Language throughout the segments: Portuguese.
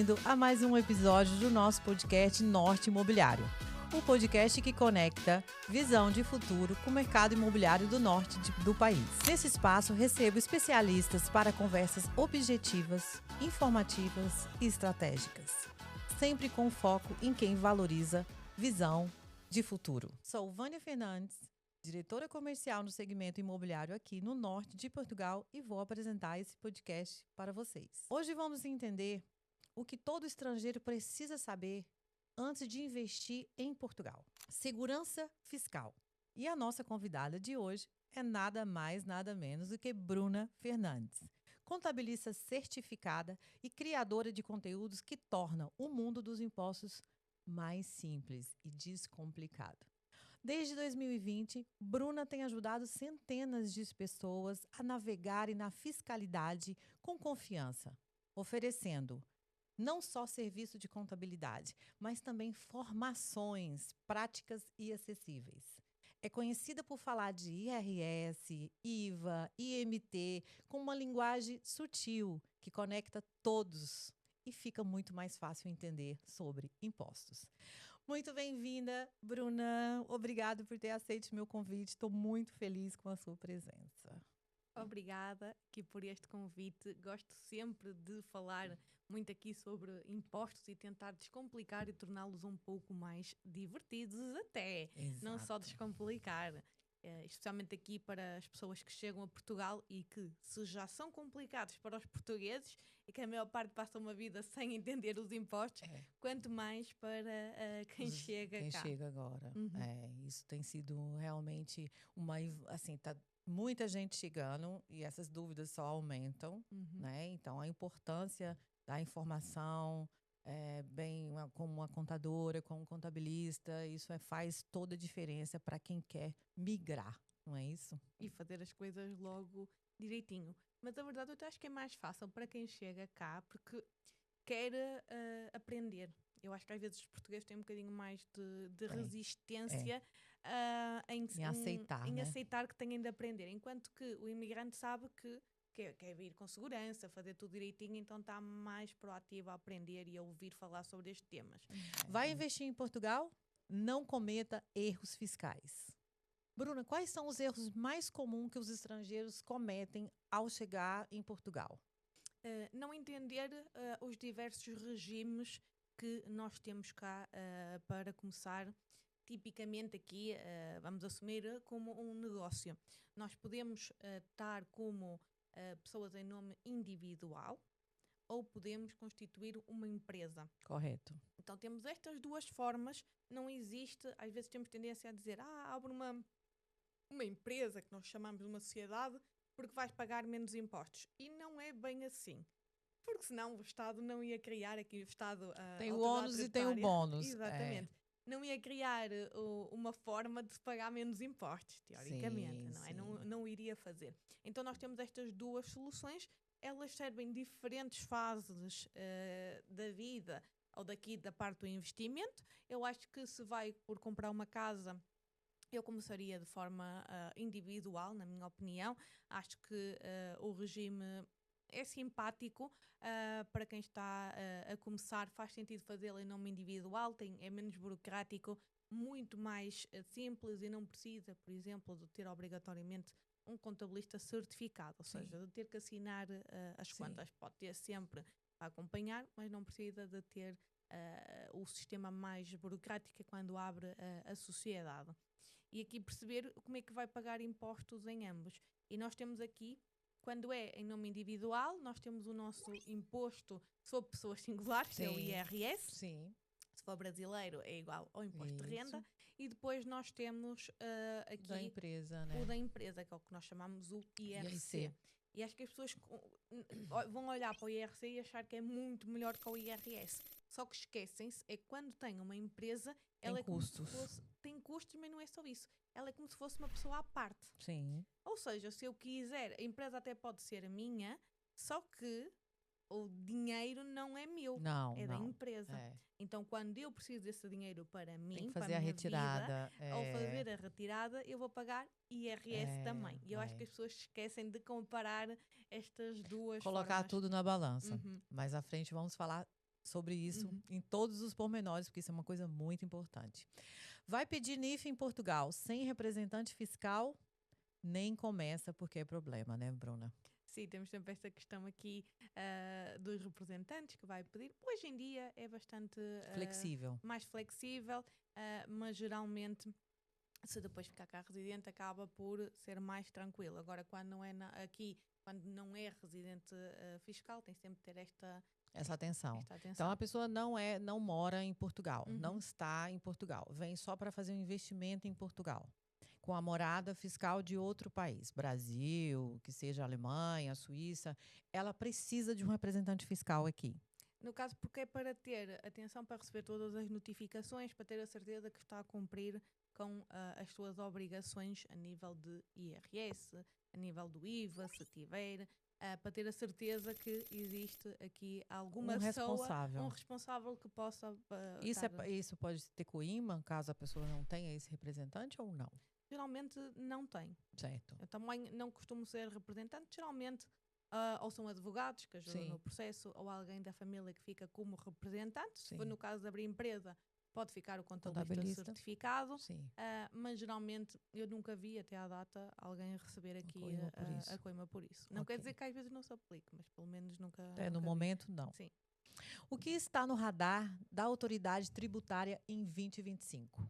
bem-vindo a mais um episódio do nosso podcast Norte Imobiliário. O podcast que conecta visão de futuro com o mercado imobiliário do norte do país. Nesse espaço, recebo especialistas para conversas objetivas, informativas e estratégicas, sempre com foco em quem valoriza visão de futuro. Sou Vânia Fernandes, diretora comercial no segmento imobiliário aqui no norte de Portugal e vou apresentar esse podcast para vocês. Hoje vamos entender o que todo estrangeiro precisa saber antes de investir em Portugal. Segurança fiscal. E a nossa convidada de hoje é nada mais, nada menos do que Bruna Fernandes, contabilista certificada e criadora de conteúdos que tornam o mundo dos impostos mais simples e descomplicado. Desde 2020, Bruna tem ajudado centenas de pessoas a navegarem na fiscalidade com confiança, oferecendo não só serviço de contabilidade, mas também formações práticas e acessíveis. É conhecida por falar de IRS, IVA, IMT, com uma linguagem sutil que conecta todos e fica muito mais fácil entender sobre impostos. Muito bem-vinda, Bruna. Obrigada por ter aceito o meu convite. Estou muito feliz com a sua presença. Obrigada aqui por este convite. Gosto sempre de falar muito aqui sobre impostos e tentar descomplicar e torná-los um pouco mais divertidos até. Exato. Não só descomplicar. Especialmente aqui para as pessoas que chegam a Portugal e que, se já são complicados para os portugueses e que a maior parte passa uma vida sem entender os impostos, quanto mais para quem chega cá. Quem chega agora. Uhum. Isso tem sido realmente assim, tá muita gente chegando e essas dúvidas só aumentam, né? Então, a importância da informação, como uma contadora, como um contabilista, isso faz toda a diferença para quem quer migrar, não é isso? E fazer as coisas logo direitinho. Mas a verdade eu acho que é mais fácil para quem chega cá, porque quer aprender. Eu acho que às vezes os portugueses têm um bocadinho mais de resistência Em aceitar, em né? aceitar que têm de aprender. Enquanto que o imigrante sabe que quer vir com segurança, fazer tudo direitinho, então está mais proativo a aprender e a ouvir falar sobre estes temas. Vai investir em Portugal? Não cometa erros fiscais. Bruna, quais são os erros mais comuns que os estrangeiros cometem ao chegar em Portugal? Não entender os diversos regimes que nós temos cá para começar. Tipicamente aqui, vamos assumir como um negócio. Nós podemos estar como pessoas em nome individual ou podemos constituir uma empresa. Correto. Então temos estas duas formas. Não existe, às vezes temos tendência a dizer abre uma empresa que nós chamamos de uma sociedade porque vais pagar menos impostos. E não é bem assim. Porque senão o Estado não ia criar aqui o Estado... tem o ônus e tem o bônus. Exatamente. Não ia criar uma forma de se pagar menos impostos, teoricamente. Sim, não é? sim. Não iria fazer. Então nós temos estas duas soluções. Elas servem diferentes fases da vida ou daqui da parte do investimento. Eu acho que se vai por comprar uma casa... Eu começaria de forma individual, na minha opinião. Acho que o regime é simpático para quem está a começar. Faz sentido fazê-lo em nome individual, é menos burocrático, muito mais simples e não precisa, por exemplo, de ter obrigatoriamente um contabilista certificado. Ou seja, de ter que assinar as contas. Pode ter sempre a acompanhar, mas não precisa de ter o sistema mais burocrático quando abre a sociedade. E aqui perceber como é que vai pagar impostos em ambos. E nós temos aqui, quando é em nome individual, nós temos o nosso imposto sobre pessoas singulares, que é o IRS. Sim. Se for brasileiro, é igual ao imposto de renda. E depois nós temos aqui da empresa, né? O da empresa, que é o que nós chamamos o IRC. E acho que as pessoas vão olhar para o IRC e achar que é muito melhor que o IRS. Só que esquecem-se, é que quando tem uma empresa, ela é como se fosse... Tem custos, mas não é só isso. Ela é como se fosse uma pessoa à parte. Sim. Ou seja, se eu quiser, a empresa até pode ser a minha, só que o dinheiro não é meu, é da empresa. Então, quando eu preciso desse dinheiro para mim, para a minha vida, ao fazer a retirada, eu vou pagar IRS também. E eu acho que as pessoas esquecem de comparar estas duas Colocar formas. tudo na balança. Mais à frente vamos falar sobre isso em todos os pormenores, porque isso é uma coisa muito importante. Vai pedir NIF em Portugal sem representante fiscal? Nem começa, porque é problema, né, Bruna? Sim, temos sempre esta questão aqui dos representantes que vai pedir. Hoje em dia é bastante Flexível. mais flexível, mas geralmente, se depois ficar cá residente, acaba por ser mais tranquilo. Agora, quando não é aqui, quando não é residente fiscal, tem sempre que ter Essa atenção. esta atenção. Então, a pessoa não mora em Portugal, não está em Portugal, vem só para fazer um investimento em Portugal, com a morada fiscal de outro país, Brasil, que seja Alemanha, Suíça, ela precisa de um representante fiscal aqui. No caso, porque é para ter atenção para receber todas as notificações, para ter a certeza que está a cumprir com as suas obrigações a nível de IRS, a nível do IVA, se tiver, para ter a certeza que existe aqui alguma responsável. um responsável que possa Isso pode ter coima, caso a pessoa não tenha esse representante ou não? Geralmente não tem. Certo. Eu também não costumo ser representante, geralmente ou são advogados que ajudam no processo, ou alguém da família que fica como representante. Se for no caso de abrir empresa, pode ficar o contabilista certificado, mas geralmente eu nunca vi até à data alguém receber aqui a coima por isso. Não quer dizer que às vezes não se aplique, mas pelo menos nunca no momento vi. não. Sim. O que está no radar da autoridade tributária em 2025?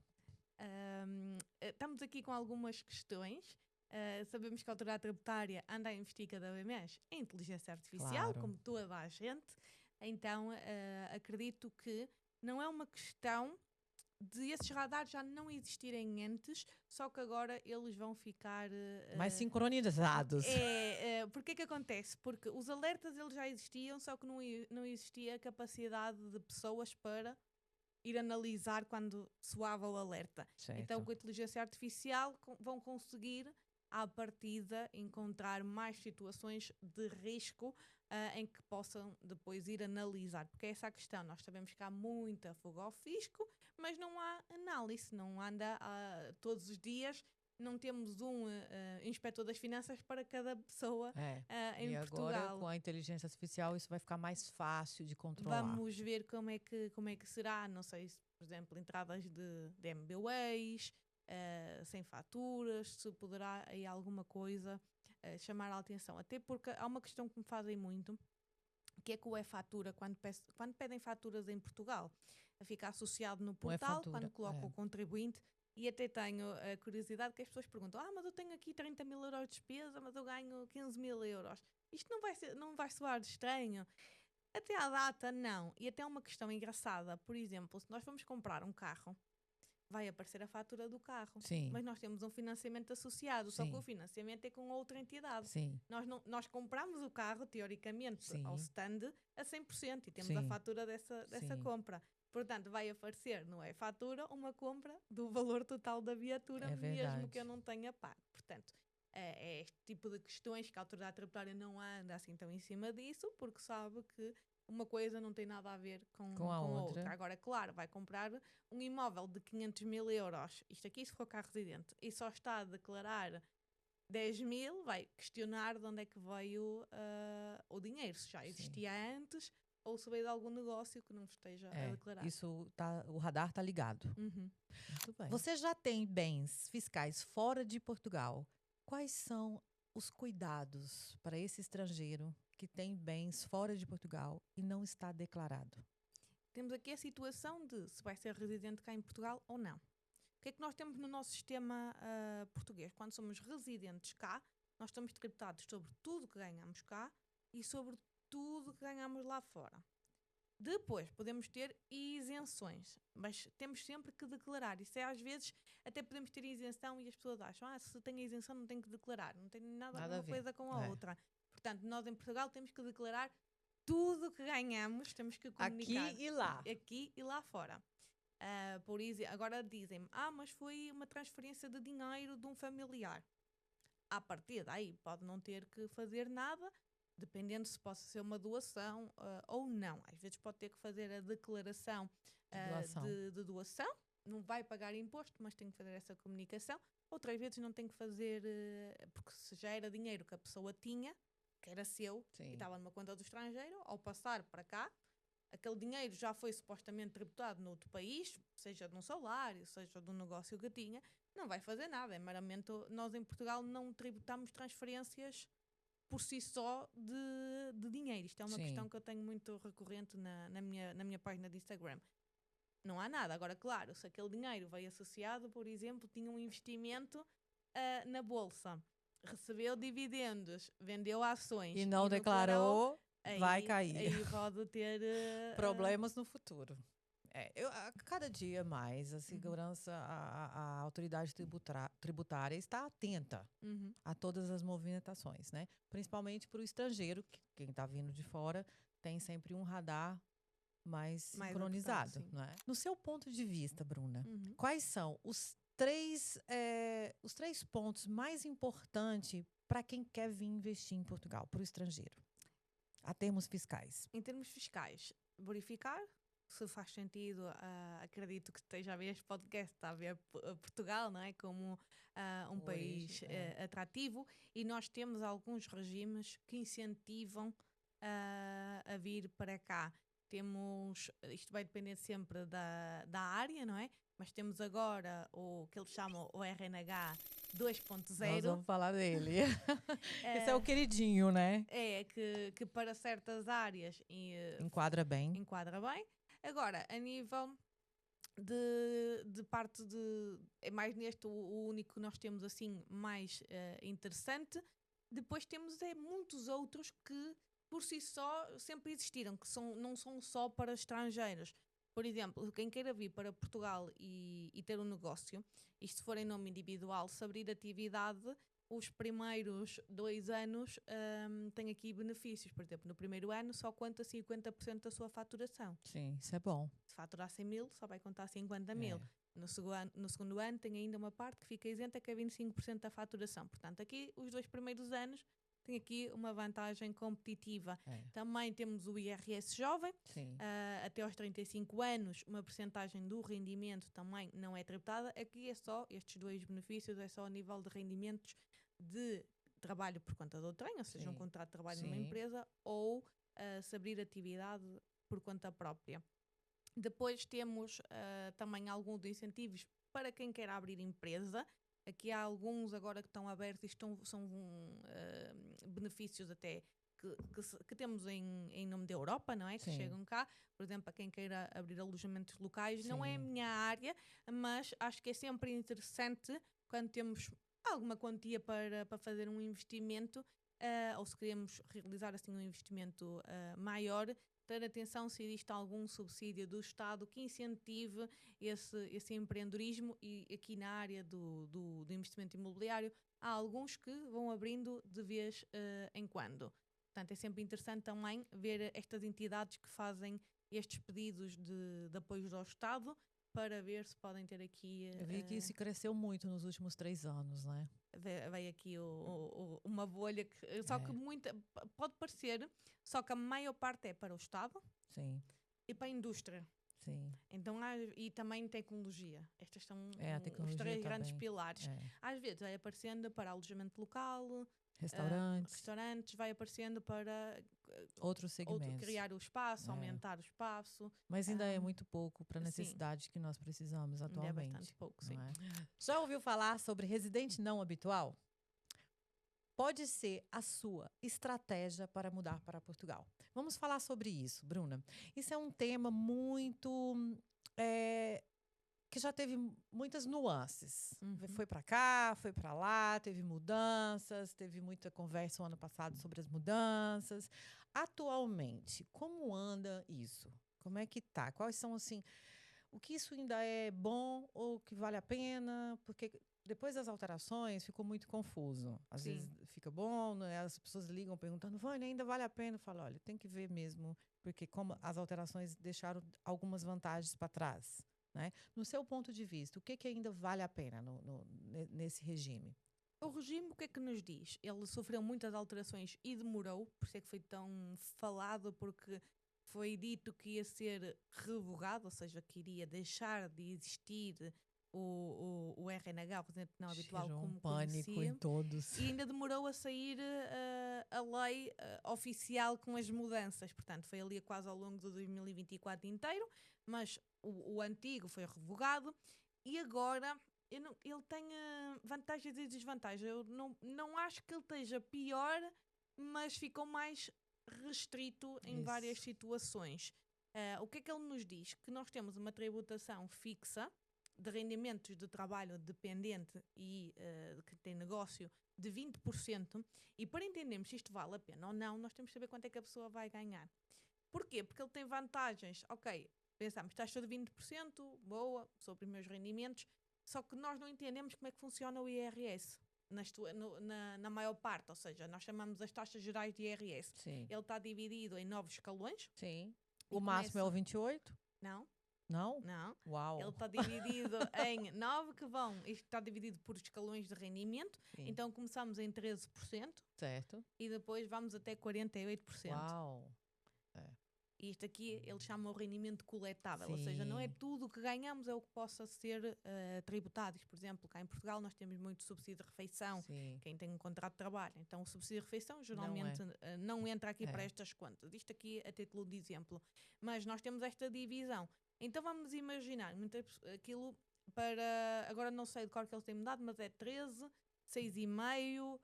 Estamos aqui com algumas questões. Sabemos que a autoridade tributária anda a investir cada vez mais em inteligência artificial, como toda a gente. Então, acredito que não é uma questão de esses radares já não existirem antes, só que agora eles vão ficar mais sincronizados. Porque é que acontece? Porque os alertas eles já existiam, só que não existia a capacidade de pessoas para ir analisar quando soava o alerta. Certo. Então, com a inteligência artificial vão conseguir, à partida, encontrar mais situações de risco em que possam depois ir analisar. Porque é essa a questão. Nós sabemos que há muita fuga ao fisco, mas não há análise. Não anda todos os dias. Não temos um inspetor das finanças para cada pessoa em Portugal. E agora, com a inteligência artificial, isso vai ficar mais fácil de controlar. Vamos ver como é que será. Não sei se, por exemplo, entradas de MBWays, sem faturas, se poderá aí alguma coisa chamar a atenção. Até porque há uma questão que me fazem muito, que é que o e-fatura, quando pedem faturas em Portugal, fica associado no portal, quando coloca o contribuinte. E até tenho a curiosidade que as pessoas perguntam: mas eu tenho aqui 30 mil euros de despesa, mas eu ganho 15 mil euros. Isto não vai soar estranho? Até à data, não. E até uma questão engraçada. Por exemplo, se nós vamos comprar um carro, vai aparecer a fatura do carro. Sim. Mas nós temos um financiamento associado, só que o financiamento é com outra entidade. Sim. Nós compramos o carro, teoricamente, ao stand a 100% e temos a fatura dessa compra. Portanto, vai aparecer no e-fatura uma compra do valor total da viatura, mesmo que eu não tenha pago. Portanto, é este tipo de questões que a autoridade tributária não anda assim tão em cima disso, porque sabe que uma coisa não tem nada a ver com a outra. Agora, claro, vai comprar um imóvel de 500 mil euros, isto aqui se for cá residente, e só está a declarar 10 mil, vai questionar de onde é que veio o dinheiro, se já existia antes ou se veio de algum negócio que não esteja a declarar. O radar está ligado. Muito bem. Você já tem bens fiscais fora de Portugal? Quais são os cuidados para esse estrangeiro que tem bens fora de Portugal e não está declarado? Temos aqui a situação de se vai ser residente cá em Portugal ou não. O que é que nós temos no nosso sistema português? Quando somos residentes cá, nós estamos tributados sobre tudo que ganhamos cá e sobre tudo que ganhamos lá fora. Depois podemos ter isenções, mas temos sempre que declarar. Isso às vezes até podemos ter isenção e as pessoas acham, se tem isenção não tem que declarar, não tem nada a ver uma coisa com a outra. Portanto, nós em Portugal temos que declarar tudo que ganhamos, temos que comunicar. Aqui e lá. Aqui e lá fora. Por isso, agora dizem-me, mas foi uma transferência de dinheiro de um familiar. À partida, aí pode não ter que fazer nada, dependendo se possa ser uma doação ou não. Às vezes pode ter que fazer a declaração de doação, não vai pagar imposto, mas tem que fazer essa comunicação. Outras vezes não tem que fazer, porque se já era dinheiro que a pessoa tinha, que era seu, e estava numa conta do estrangeiro, ao passar para cá, aquele dinheiro já foi supostamente tributado noutro país, seja de um salário, seja de um negócio que tinha, não vai fazer nada. É meramente, nós em Portugal não tributamos transferências por si só de dinheiro. Isto é uma questão que eu tenho muito recorrente na minha página de Instagram. Não há nada. Agora, claro, se aquele dinheiro veio associado, por exemplo, tinha um investimento na bolsa, recebeu dividendos, vendeu ações e não declarou, vai cair. Aí pode ter problemas no futuro. A cada dia mais a segurança, a autoridade tributária está atenta a todas as movimentações, né? Principalmente para o estrangeiro, que quem está vindo de fora tem sempre um radar mais sincronizado, adaptado, não é? No seu ponto de vista, Bruna, quais são os três pontos mais importantes para quem quer vir investir em Portugal, para o estrangeiro, a termos fiscais? Em termos fiscais, verificar se faz sentido. Acredito que esteja a ver este podcast, está a ver Portugal, não é? Como um país atrativo, e nós temos alguns regimes que incentivam a vir para cá. Isto vai depender sempre da área, não é? Mas temos agora o que eles chamam o RNH 2.0. Nós vamos falar dele. Esse é o queridinho, né? Que para certas áreas enquadra bem. Agora, a nível de parte é mais neste o único que nós temos assim mais interessante. Depois temos muitos outros que por si só sempre existiram, que não são só para estrangeiros. Por exemplo, quem queira vir para Portugal e ter um negócio, e se for em nome individual, se abrir atividade, os primeiros 2 anos tem aqui benefícios. Por exemplo, no primeiro ano só conta 50% da sua faturação. Sim, isso é bom. Se faturar 100 mil, só vai contar 50 mil. No segundo ano tem ainda uma parte que fica isenta, que é 25% da faturação. Portanto, aqui os 2 primeiros anos tem aqui uma vantagem competitiva. Também temos o IRS jovem. Até aos 35 anos, uma percentagem do rendimento também não é tributada. Aqui é só estes 2 benefícios, é só a nível de rendimentos de trabalho por conta de outrem, ou seja, um contrato de trabalho numa empresa, ou se abrir atividade por conta própria. Depois temos também alguns incentivos para quem quer abrir empresa. Aqui há alguns agora que estão abertos e são benefícios até que temos em nome da Europa, não é? Que chegam cá. Por exemplo, para quem queira abrir alojamentos locais. Não é a minha área, mas acho que é sempre interessante quando temos alguma quantia para fazer um investimento, ou se queremos realizar assim um investimento maior, ter atenção se existe algum subsídio do Estado que incentive esse empreendedorismo. E aqui na área do investimento imobiliário há alguns que vão abrindo de vez em quando. Portanto, é sempre interessante também ver estas entidades que fazem estes pedidos de apoio ao Estado, para ver se podem ter aqui... Eu vi que isso cresceu muito nos últimos 3 anos, né? Veio aqui uma bolha que... Só que muita... Pode parecer, só que a maior parte é para o Estado e para a indústria. Então, e também tecnologia. Estas são os 3 grandes pilares. Às vezes vai aparecendo para alojamento local... Restaurantes, vai aparecendo para outros segmentos. Criar o espaço, aumentar o espaço. Mas ainda é muito pouco para a necessidade que nós precisamos atualmente. É bastante pouco, sim. Já ouviu falar sobre residente não habitual? Pode ser a sua estratégia para mudar para Portugal. Vamos falar sobre isso, Bruna. Isso é um tema muito... que já teve muitas nuances. Foi para cá, foi para lá, teve mudanças, teve muita conversa o ano passado sobre as mudanças. Atualmente, como anda isso? Como é que tá? Quais são, assim, o que isso ainda é bom ou que vale a pena? Porque depois das alterações ficou muito confuso. Às vezes fica bom, né? As pessoas ligam perguntando, Vânia, ainda vale a pena? Eu falo, olha, tem que ver mesmo, porque como as alterações deixaram algumas vantagens para trás. Né? No seu ponto de vista, o que ainda vale a pena nesse regime? O regime, o que é que nos diz? Ele sofreu muitas alterações e demorou, por isso é que foi tão falado, porque foi dito que ia ser revogado, ou seja, que iria deixar de existir o RNH, o residente não habitual, como pânico conhecia, em todos. E ainda demorou a sair a lei oficial com as mudanças. Portanto, foi ali quase ao longo de 2024 inteiro, mas o antigo foi revogado e agora ele tem vantagens e desvantagens. Eu não acho que ele esteja pior, mas ficou mais restrito em várias situações. O que é que ele nos diz? Que nós temos uma tributação fixa de rendimentos de trabalho dependente e que tem negócio de 20%, e para entendermos se isto vale a pena ou não, nós temos que saber quanto é que a pessoa vai ganhar. Porquê? Porque ele tem vantagens. Ok, pensamos, taxa de 20%, boa, sobre os meus rendimentos, só que nós não entendemos como é que funciona o IRS. Na maior parte, ou seja, nós chamamos as taxas gerais de IRS. Sim. Ele está dividido em 9 escalões. Sim. O máximo é o 28? Não. Não? Não. Uau. Ele está dividido em 9 que vão. Isto está dividido por escalões de rendimento. Sim. Então começamos em 13%. Certo. E depois vamos até 48%. Uau. E isto aqui ele chama o rendimento coletável, ou seja, não é tudo o que ganhamos é o que possa ser tributado. Por exemplo, cá em Portugal nós temos muito subsídio de refeição, quem tem um contrato de trabalho. Então o subsídio de refeição geralmente não entra aqui para estas contas. Isto aqui a título de exemplo. Mas nós temos esta divisão. Então vamos imaginar, aquilo para, agora não sei de qual que eles têm mudado, mas é 13, 6,5...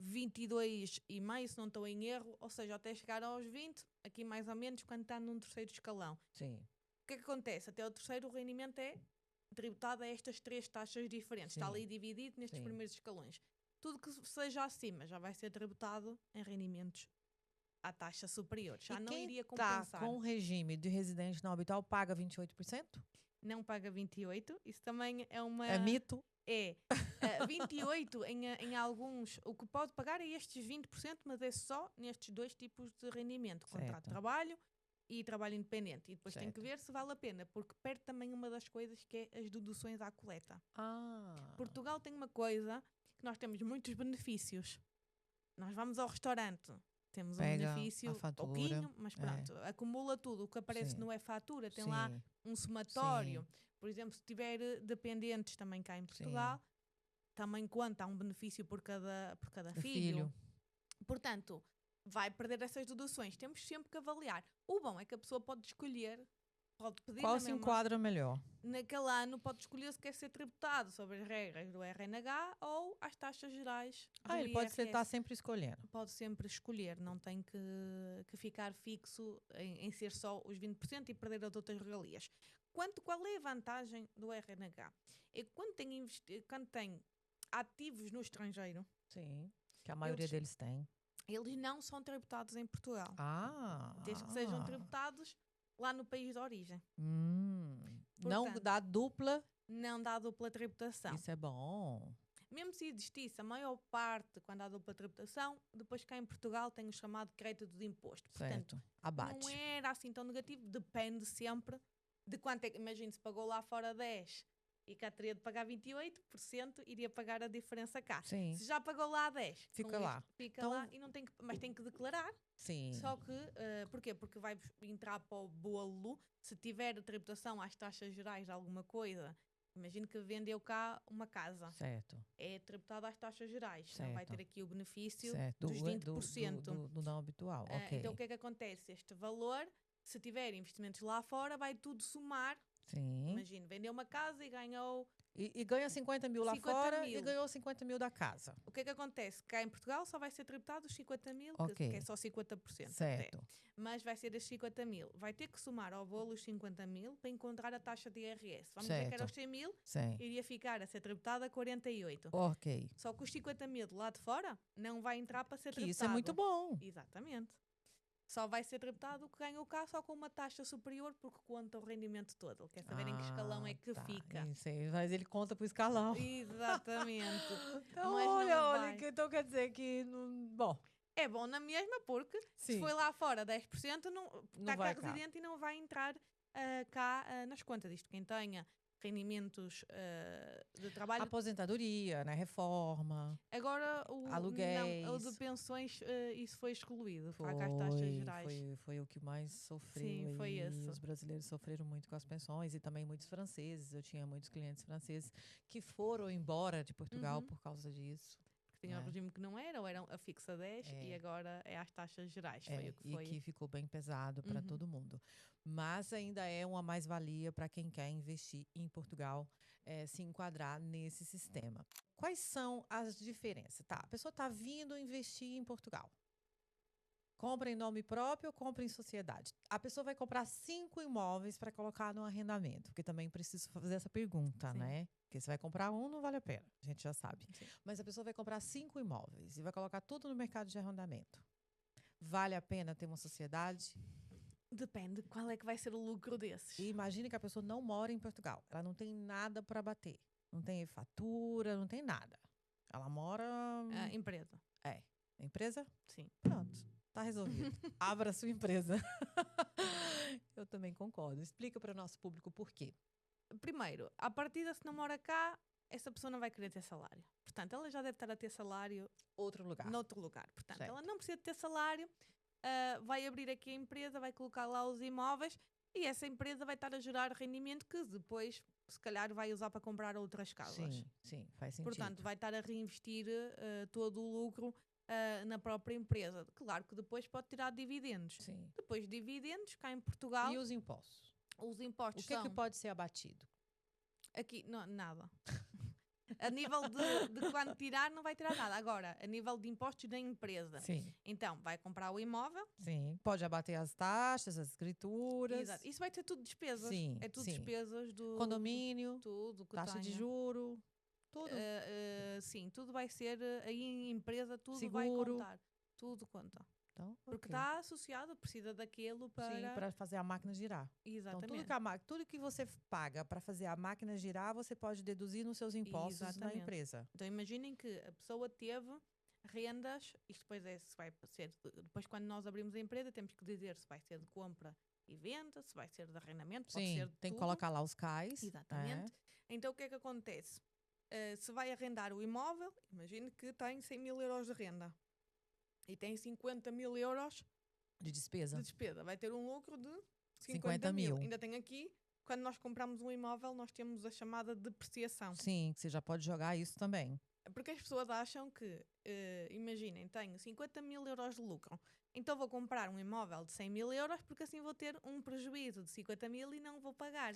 22,5, se não estou em erro, ou seja, até chegar aos 20, aqui mais ou menos, quando está num terceiro escalão. Sim. O que é que acontece? Até o terceiro, o rendimento é tributado a estas 3 taxas diferentes. Sim. Está ali dividido nestes primeiros escalões. Tudo que seja acima já vai ser tributado em rendimentos à taxa superior. Já não iria compensar. Está com o regime de residente não habitual paga 28%? Não paga 28%. Isso também é uma... É mito? É. 28% em alguns, o que pode pagar é estes 20%, mas é só nestes 2 tipos de rendimento, contrato de trabalho e trabalho independente. E depois tem que ver se vale a pena, porque perde também uma das coisas que é as deduções à coleta. Portugal tem uma coisa que nós temos muitos benefícios. Nós vamos ao restaurante, temos um benefício pouquinho, mas pronto, acumula tudo. O que aparece não é fatura, tem lá um somatório. Por exemplo, se tiver dependentes também cá em Portugal, também conta um benefício por cada filho. Portanto, vai perder essas deduções. Temos sempre que avaliar. O bom é que a pessoa pode escolher, pode pedir... Qual se enquadra melhor? Naquele ano pode escolher se quer ser tributado sobre as regras do RNH ou as taxas gerais do ele IRS. pode estar sempre escolhendo. Pode sempre escolher, não tem que ficar fixo em ser só os 20% e perder as outras regalias. Qual é a vantagem do RNH? É que quando tem ativos no estrangeiro, que a maioria deles tem, eles não são tributados em Portugal. Desde que sejam tributados lá no país de origem. Portanto, não dá dupla? Não dá dupla tributação. Isso é bom. Mesmo se existisse a maior parte, quando há dupla tributação, depois cá em Portugal tem o chamado crédito de imposto. Portanto, abate. Não era assim tão negativo, depende sempre de quanto é que, imagine, se pagou lá fora 10 e cá teria de pagar 28%, iria pagar a diferença cá. Sim. Se já pagou lá 10, fica lá. Fica lá e não tem que, mas tem que declarar. Sim. Só que, porquê? Porque vai entrar para o bolo, se tiver tributação às taxas gerais de alguma coisa. Imagino que vendeu cá uma casa. Certo. É tributado às taxas gerais. Certo. Não vai ter aqui o benefício certo. dos 20%. Do não habitual. Então o que é que acontece? Este valor, se tiver investimentos lá fora, vai tudo somar. Sim. Imagina, vendeu uma casa e ganhou... E ganha 50 mil lá fora e ganhou 50 mil da casa. O que é que acontece? Cá em Portugal só vai ser tributado os 50 mil, que é só 50%. Certo. Até. Mas vai ser os 50 mil. Vai ter que somar ao bolo os 50 mil para encontrar a taxa de IRS. Vamos dizer que era os 100 mil, iria ficar a ser tributada a 48. Ok. Só que os 50 mil de lá de fora não vai entrar para ser tributado. Isso é muito bom. Exatamente. Só vai ser tributado o que ganhou cá só com uma taxa superior, porque conta o rendimento todo. Quer saber em que escalão é que fica. Isso aí, mas ele conta pro escalão. Exatamente. Então, olha, então quer dizer que... Bom. É bom na mesma, porque se foi lá fora 10%, não está cá residente e não vai entrar cá nas contas. Isto quem tenha rendimentos de trabalho. Aposentadoria, né? Reforma. Agora, aluguéis. o de pensões, isso foi excluído. Paga as taxas gerais. Foi o que mais sofreu. Sim, foi isso. Os brasileiros sofreram muito com as pensões e também muitos franceses. Eu tinha muitos clientes franceses que foram embora de Portugal por causa disso. tinha um né? regime que não era, ou era a fixa 10 e agora é às taxas gerais. Foi o que E foi. que ficou bem pesado para Uhum. todo mundo. Mas ainda é uma mais-valia para quem quer investir em Portugal, se enquadrar nesse sistema. Quais são as diferenças? Tá, a pessoa está vindo investir em Portugal. Compra em nome próprio ou compra em sociedade? A pessoa vai comprar 5 imóveis para colocar no arrendamento, porque também preciso fazer essa pergunta, Sim. né? Porque se vai comprar um, não vale a pena, a gente já sabe. Sim. Mas a pessoa vai comprar 5 imóveis e vai colocar tudo no mercado de arrendamento. Vale a pena ter uma sociedade? Depende qual é que vai ser o lucro desses. E imagine que a pessoa não mora em Portugal. Ela não tem nada para bater. Não tem fatura, não tem nada. Ela mora. Empresa. Empresa? Sim. Pronto. Tá resolvido. Abra a sua empresa. Eu também concordo. Explica para o nosso público por quê. Primeiro, à partida, se não mora cá, essa pessoa não vai querer ter salário. Portanto, ela já deve estar a ter salário Outro lugar. noutro lugar. Portanto, Certo. ela não precisa de ter salário, vai abrir aqui a empresa, vai colocar lá os imóveis e essa empresa vai estar a gerar rendimento que depois, se calhar, vai usar para comprar outras casas. Sim, faz sentido. Portanto, vai estar a reinvestir todo o lucro na própria empresa. Claro que depois pode tirar dividendos. Sim. Depois de dividendos, cá em Portugal, E os impostos? os impostos O que é que são... pode ser abatido? Aqui, não, nada. A nível de quando tirar, não vai tirar nada. Agora, a nível de impostos da empresa. Sim. Então, vai comprar o imóvel. Sim. Pode abater as taxas, as escrituras. Exato. Isso vai ter tudo despesas. Sim, É tudo sim. despesas do... Condomínio, Tudo que taxa de tenha. juro, tudo. Sim, tudo vai ser... Aí em empresa, tudo vai Seguro. contar. Tudo conta. Então, Porque ok. está associado, precisa daquilo para... Sim, para fazer a máquina girar. Exatamente. Então, tudo que você paga para fazer a máquina girar, você pode deduzir nos seus impostos na Exatamente. empresa. Então imaginem que a pessoa teve rendas, isto depois se vai ser, depois quando nós abrimos a empresa temos que dizer se vai ser de compra e venda, se vai ser de arrendamento, pode Sim, ser de tem que tudo. colocar lá os CAIs. Exatamente. Então o que é que acontece? Se vai arrendar o imóvel, imagine que tem 100 mil euros de renda e tem 50 mil euros De despesa. de despesa, vai ter um lucro de 50 50 mil. mil. Ainda tem aqui, quando nós compramos um imóvel, nós temos a chamada depreciação. Sim, você já pode jogar isso também. Porque as pessoas acham que, imaginem, tenho 50 mil euros de lucro, então vou comprar um imóvel de 100 mil euros porque assim vou ter um prejuízo de 50 mil e não vou pagar.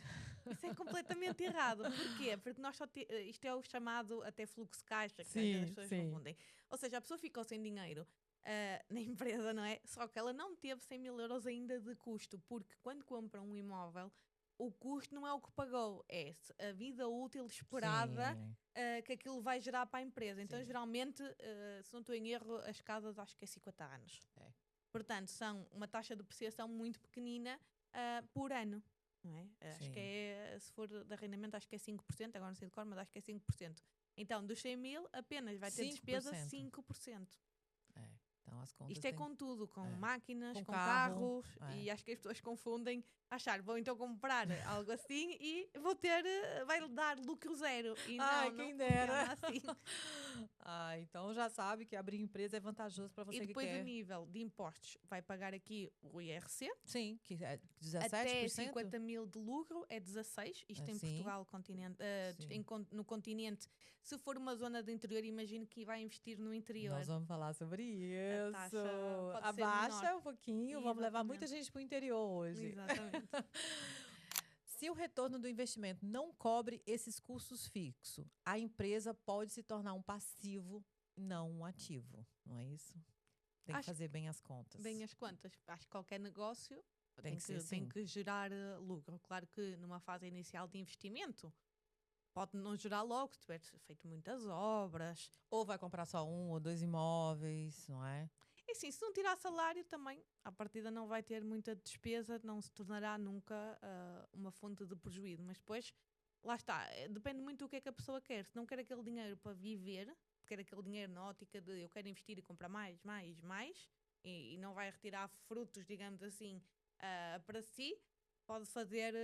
Isso é completamente errado. Porquê? Porque nós isto é o chamado até fluxo de caixa, que às vezes as pessoas confundem. Ou seja, a pessoa ficou sem dinheiro na empresa, não é? Só que ela não teve 100 mil euros ainda de custo, porque quando compra um imóvel, o custo não é o que pagou, é a vida útil esperada Sim. que aquilo vai gerar para a empresa. Então, Sim. geralmente, se não estou em erro, as casas acho que é 50 anos. É. Portanto, são uma taxa de depreciação muito pequenina por ano. Não é? Acho que é, se for de arrendamento, acho que é 5%, agora não sei de cor, mas acho que é 5%. Então, dos 100 mil, apenas vai ter 5%. despesa 5%. Então, as contas Isto é têm- com tudo, com É. máquinas, Com com carro, carros, e acho que as pessoas confundem, achar, vou então comprar algo assim e vai dar lucro zero. E Ai, não, quem não dera. funciona assim. Então já sabe que abrir empresa é vantajoso para você E que depois quer. a nível de impostos, vai pagar aqui o IRC, Sim, que é 17%. até 50 mil de lucro é 16%, isto em Sim. Portugal, continente, Sim. no continente. Se for uma zona do interior, imagino que vai investir no interior. Nós vamos falar sobre isso. taxa pode ser Abaixa menor. um pouquinho, vamos levar muita Exatamente. gente para o interior hoje. Exatamente. Se o retorno do investimento não cobre esses custos fixos, a empresa pode se tornar um passivo, não um ativo, não é isso? Tem que Acho fazer bem as contas. Bem as contas. Acho que qualquer negócio Tem que ser tem assim. que gerar lucro. Claro que numa fase inicial de investimento pode não gerar logo, se tiver feito muitas obras. Ou vai comprar só 1 ou 2 imóveis, não é? E sim, se não tirar salário também, à partida não vai ter muita despesa, não se tornará nunca uma fonte de prejuízo. Mas depois, lá está, depende muito do que é que a pessoa quer. Se não quer aquele dinheiro para viver, quer aquele dinheiro na ótica de eu quero investir e comprar mais, e não vai retirar frutos, digamos assim, para si, pode fazer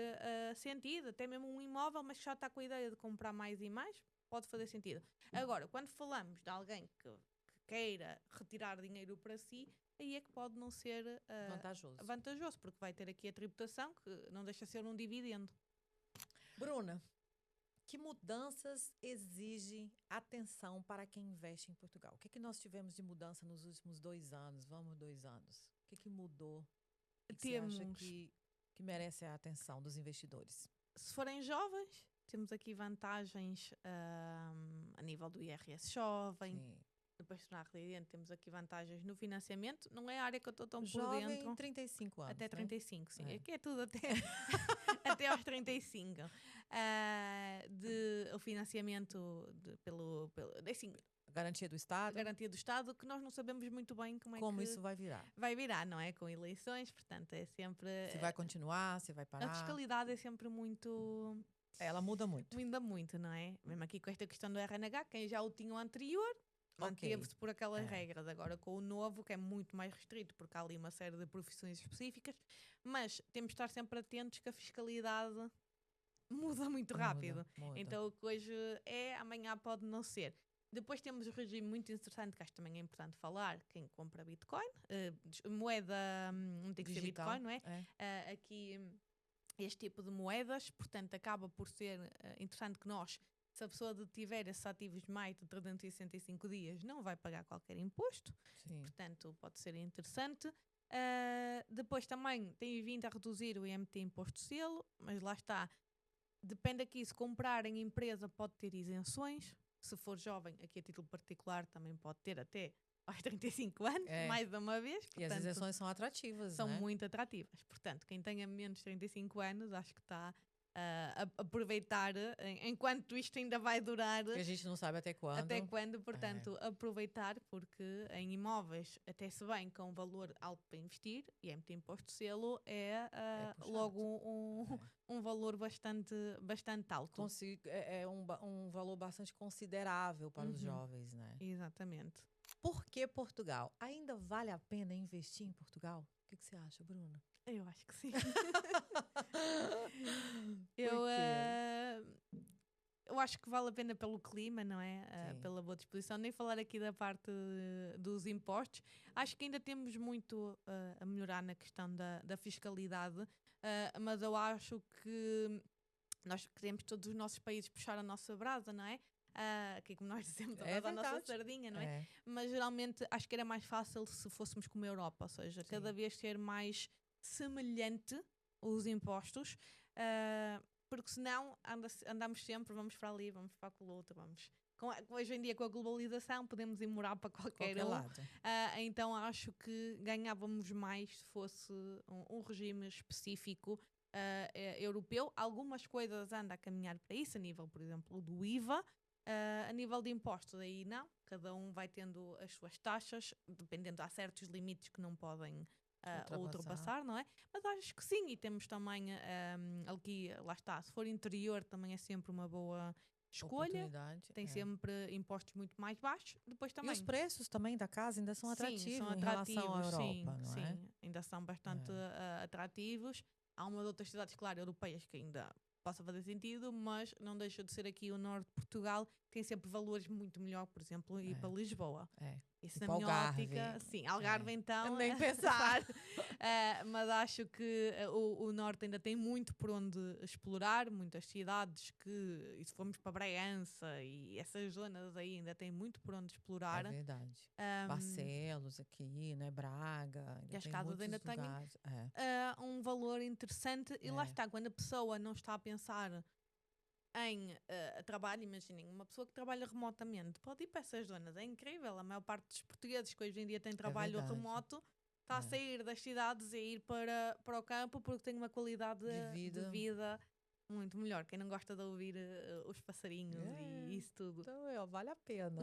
sentido. Até mesmo um imóvel, mas que já está com a ideia de comprar mais e mais, pode fazer sentido. Agora, quando falamos de alguém que queira retirar dinheiro para si, aí é que pode não ser vantajoso, porque vai ter aqui a tributação, que não deixa de ser um dividendo. Bruna, Que mudanças exigem atenção para quem investe em Portugal? O que nós tivemos de mudança nos últimos 2 anos? Vamos, 2 anos. O que mudou? O que você acha que merece a atenção dos investidores? Se forem jovens, temos aqui vantagens a nível do IRS jovem. Sim. Depois de tornar residente, temos aqui vantagens no financiamento. Não é a área que eu estou tão por dentro. Jovem, 35 anos. Até 35, né? sim. Aqui é tudo até aos 35. O financiamento assim, garantia do Estado. Garantia do Estado, que nós não sabemos muito bem como isso vai virar. Vai virar, não é? Com eleições, portanto, é sempre... Se vai continuar, se vai parar. A fiscalidade é sempre muito... Ela muda muito. Muda muito, não é? Mesmo aqui com esta questão do RNH, quem já o tinha o anterior, manteve-se por aquelas regras. Agora com o novo, que é muito mais restrito, porque há ali uma série de profissões específicas, mas temos de estar sempre atentos que a fiscalidade muda muito rápido. Muda. Então o que hoje é, amanhã pode não ser. Depois temos o regime muito interessante, que acho que também é importante falar, quem compra Bitcoin, moeda, não tem que digital, ser Bitcoin, não é? Aqui este tipo de moedas, portanto acaba por ser interessante que nós, se a pessoa tiver esses ativos de mais de 365 dias, não vai pagar qualquer imposto. Sim. Portanto, pode ser interessante. Depois também tem vindo a reduzir o IMT Imposto de Selo, mas lá está. Depende aqui, se comprar em empresa pode ter isenções. Se for jovem, aqui a título particular também pode ter até aos 35 anos, mais de uma vez. Portanto, e as isenções são atrativas, são muito atrativas. Portanto, quem tenha menos de 35 anos, acho que está a aproveitar, enquanto isto ainda vai durar. Que a gente não sabe até quando. Até quando, portanto, aproveitar, porque em imóveis, até se bem com um valor alto para investir, e IMT Imposto de Selo é logo um valor bastante alto. É um valor bastante considerável para os jovens, né? Exatamente. Por que Portugal? Ainda vale a pena investir em Portugal? O que você acha, Bruna? Eu acho que sim. Eu acho que vale a pena pelo clima, não é? Pela boa disposição. Nem falar aqui da parte dos impostos. Acho que ainda temos muito a melhorar na questão da fiscalidade, mas eu acho que nós queremos todos os nossos países puxar a nossa brasa, não é? Aqui como nós dizemos, a nossa sardinha, não é? Mas geralmente acho que era mais fácil se fôssemos como a Europa, ou seja, cada vez ser mais semelhante os impostos, porque senão andamos sempre, vamos para ali, vamos para aquele outro, hoje em dia com a globalização podemos ir morar para qualquer lado. Então acho que ganhávamos mais se fosse um regime específico europeu. Algumas coisas andam a caminhar para isso, a nível, por exemplo, do IVA. A nível de impostos, aí não, cada um vai tendo as suas taxas, dependendo, há certos limites que não podem ultrapassar, não é? Mas acho que sim, e temos também aqui, lá está, se for interior também é sempre uma boa escolha, tem sempre impostos muito mais baixos. Depois também, e os preços também da casa ainda são atrativos, em relação à Europa, não é? Sim, ainda são bastante atrativos. Há umas outras cidades, claro, europeias que ainda possa fazer sentido, mas não deixa de ser aqui o norte de Portugal, tem sempre valores muito melhor, por exemplo, ir para Lisboa. Isso na minha ótica, sim, Algarve então, nem pensar. Mas acho que o norte ainda tem muito por onde explorar, muitas cidades que, e se formos para Bragança e essas zonas aí ainda tem muito por onde explorar. É verdade. Barcelos aqui, né? Braga. E as casas ainda têm um valor interessante e lá está, quando a pessoa não está a pensar em trabalho, imaginem, uma pessoa que trabalha remotamente pode ir para essas zonas, é incrível. A maior parte dos portugueses que hoje em dia têm trabalho remoto está a sair das cidades e ir para o campo porque tem uma qualidade de vida muito melhor. Quem não gosta de ouvir os passarinhos e isso tudo. Então, vale a pena.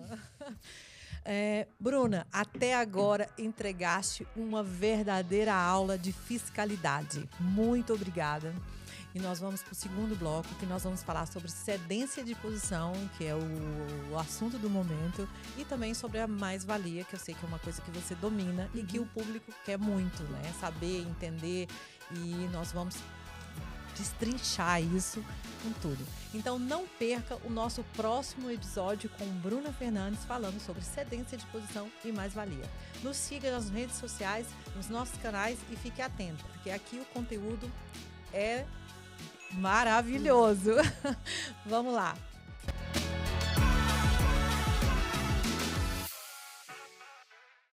Bruna, até agora entregaste uma verdadeira aula de fiscalidade. Muito obrigada. E nós vamos para o segundo bloco, que nós vamos falar sobre cedência de posição, que é o assunto do momento, e também sobre a mais-valia, que eu sei que é uma coisa que você domina e que o público quer muito, né? Saber, entender, e nós vamos destrinchar isso com tudo. Então não perca o nosso próximo episódio com Bruna Fernandes falando sobre cedência de posição e mais-valia. Nos siga nas redes sociais, nos nossos canais e fique atento, porque aqui o conteúdo é Maravilhoso. Vamos lá.